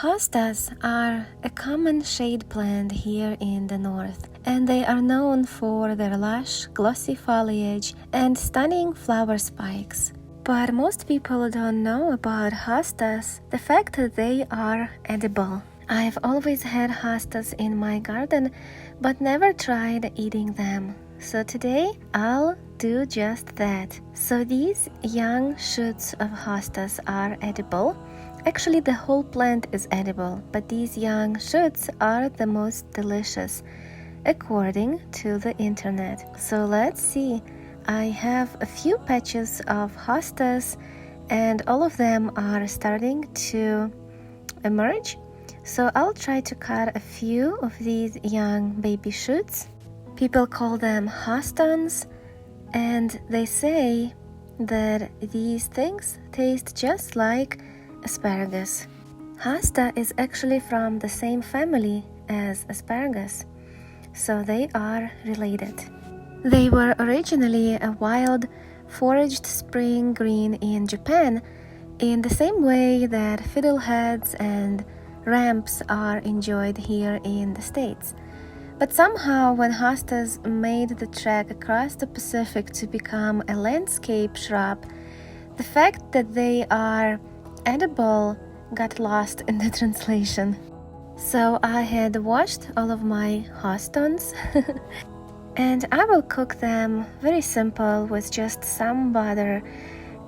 Hostas are a common shade plant here in the north, and they are known for their lush, glossy foliage and stunning flower spikes. But most people don't know about hostas, the fact that they are edible. I've always had hostas in my garden, but never tried eating them. So today, I'll do just that. So these young shoots of hostas are edible. Actually, the whole plant is edible, but these young shoots are the most delicious, according to the internet. So let's see. I have a few patches of hostas, and all of them are starting to emerge. So I'll try to cut a few of these young baby shoots. People call them Hostons, and they say that these things taste just like asparagus. Hosta is actually from the same family as asparagus, so they are related. They were originally a wild, foraged spring green in Japan, in the same way that fiddleheads and ramps are enjoyed here in the States. But somehow, when hostas made the trek across the Pacific to become a landscape shrub, the fact that they are edible got lost in the translation. So I had washed all of my Hostons and I will cook them very simple with just some butter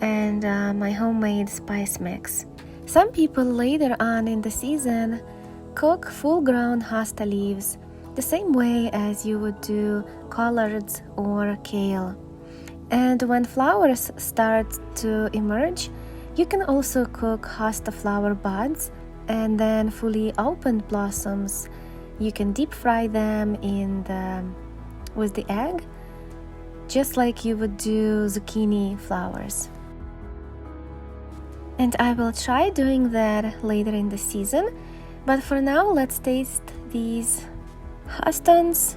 and my homemade spice mix. Some people later on in the season cook full-grown hosta leaves the same way as you would do collards or kale. And when flowers start to emerge, you can also cook hosta flower buds and then fully opened blossoms. You can deep fry them with the egg, just like you would do zucchini flowers. And I will try doing that later in the season, but for now let's taste these Hostons.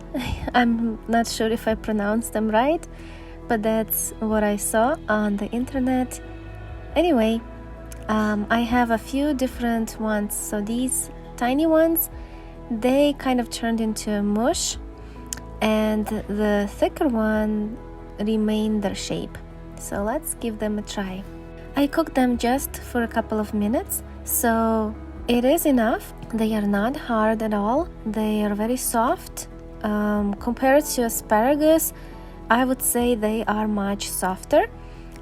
I'm not sure if I pronounced them right, but that's what I saw on the internet. Anyway, I have a few different ones. So these tiny ones, they kind of turned into a mush, and the thicker one remained their shape. So let's give them a try. I cooked them just for a couple of minutes, so it is enough. They are not hard at all. They are very soft. Compared to asparagus, I would say they are much softer,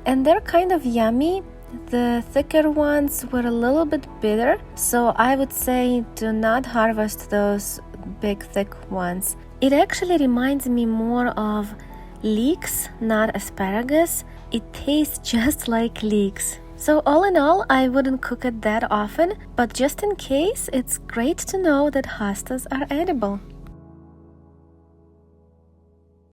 and they're kind of yummy. The thicker ones were a little bit bitter, so I would say do not harvest those big thick ones. It actually reminds me more of leeks, not asparagus. It tastes just like leeks. So all in all, I wouldn't cook it that often, but just in case, it's great to know that hostas are edible.